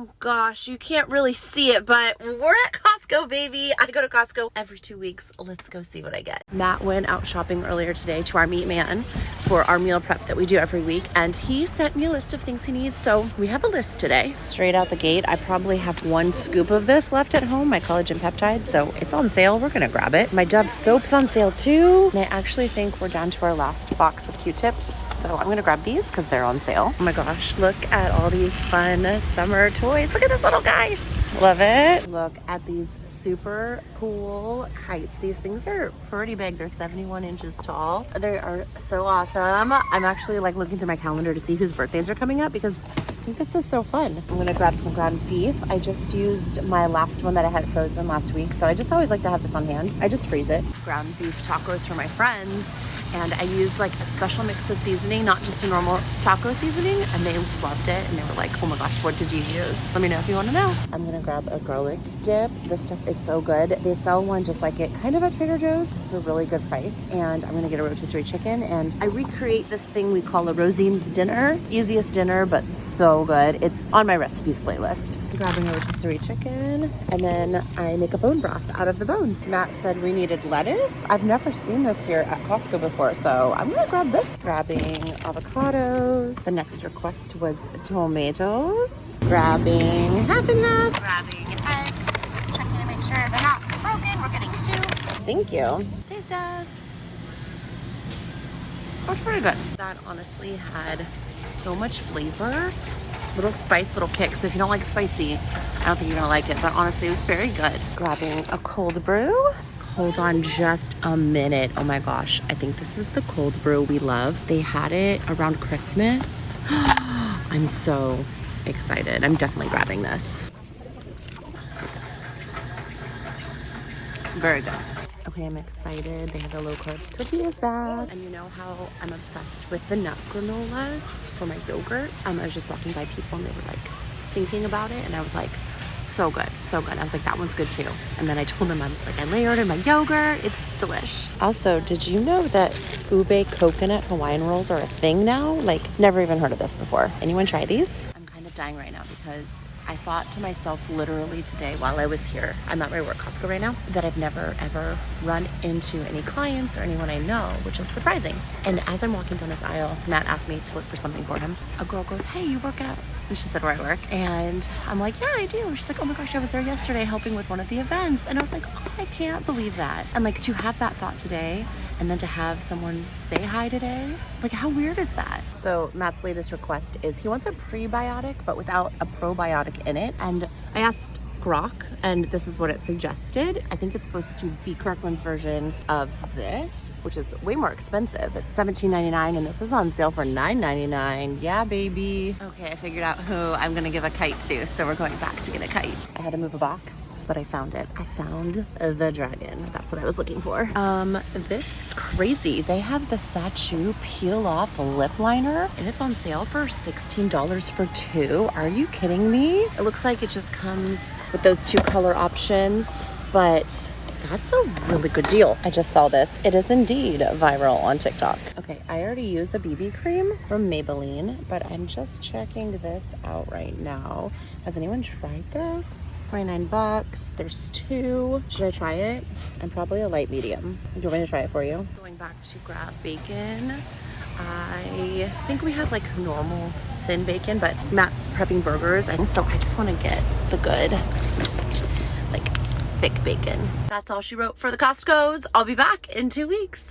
Oh gosh, you can't really see it, but we're at Costco, baby. I go to Costco every 2 weeks. Let's go see what I get. Matt went out shopping earlier today to our meat man for our meal prep that we do every week, and he sent me a list of things he needs. So we have a list today. Straight out the gate, I probably have 1 scoop of this left at home, my collagen peptide. So it's on sale. We're gonna grab it. My Dove soap's on sale too. And I actually think we're down to our last box of Q-tips. So I'm gonna grab these because they're on sale. Oh my gosh, look at all these fun summer toys. Look at this little guy. Love it. Look at these super cool kites. These things are pretty big. They're 71 inches tall. They are so awesome. I'm actually like looking through my calendar to see whose birthdays are coming up because I think this is so fun. I'm gonna grab some ground beef. I just used my last one that I had frozen last week, so I just always like to have this on hand. I just freeze it. Ground beef tacos for my friends. And I used like a special mix of seasoning, not just a normal taco seasoning, and they loved it. And they were like, oh my gosh, what did you use? Let me know if you want to know. I'm gonna grab a garlic dip. This stuff is so good. They sell one just like it kind of at Trader Joe's. This is a really good price. And I'm gonna get a rotisserie chicken. And I recreate this thing we call a Rosine's dinner. Easiest dinner, but so good. It's on my recipes playlist. I'm grabbing a rotisserie chicken. And then I make a bone broth out of the bones. Matt said we needed lettuce. I've never seen this here at Costco before. So I'm gonna grab this. Grabbing avocados. The next request was tomatoes. Grabbing half and half. Grabbing eggs. Checking to make sure they're not broken. We're getting 2. Thank you. Taste test. That's pretty good. That honestly had so much flavor. Little spice, little kick. So if you don't like spicy, I don't think you're gonna like it. But honestly, it was very good. Grabbing a cold brew. Hold on just a minute. Oh my gosh, I think this is the cold brew we love. They had it around Christmas. I'm so excited. I'm definitely grabbing this. Very good. Okay, I'm excited. They have the low-carb tortillas back. And you know how I'm obsessed with the nut granolas for my yogurt? I was just walking by people and they were like thinking about it, and I was like, so good, so good. I was like, that one's good too. And then I told them, I was like, I layered in my yogurt. It's delish. Also, did you know that ube coconut Hawaiian rolls are a thing now? Like, never even heard of this before. Anyone try these? I'm kind of dying right now because I thought to myself literally today while I was here, I'm at my work Costco right now, that I've never ever run into any clients or anyone I know, which is surprising. And as I'm walking down this aisle, Matt asked me to look for something for him. A girl goes, hey, you work out? And she said, where I work. And I'm like, yeah, I do. She's like, oh my gosh, I was there yesterday helping with one of the events. And I was like, oh, I can't believe that. And like to have that thought today and then to have someone say hi today, like how weird is that? So Matt's latest request is he wants a prebiotic, but without a probiotic in it. And I asked Grok, and this is what it suggested. I think it's supposed to be Kirkland's version of this, which is way more expensive. It's $17.99, and this is on sale for $9.99. Yeah, baby. Okay, I figured out who I'm gonna give a kite to, so we're going back to get a kite. I had to move a box, but I found it. I found the dragon. That's what I was looking for. This is crazy. They have the Sachu peel off lip liner, and it's on sale for $16 for 2. Are you kidding me? It looks like it just comes with those 2 color options, but that's a really good deal. I just saw this. It is indeed viral on TikTok. Okay, I already used a BB cream from Maybelline, but I'm just checking this out right now. Has anyone tried this? 29 bucks. There's 2. Should I try it? I'm probably a light medium. Do you want me to try it for you? Going back to grab bacon. I think we had like normal thin bacon, but Matt's prepping burgers, and so I just want to get the good, like, thick bacon. That's all she wrote for the Costco's. I'll be back in 2 weeks.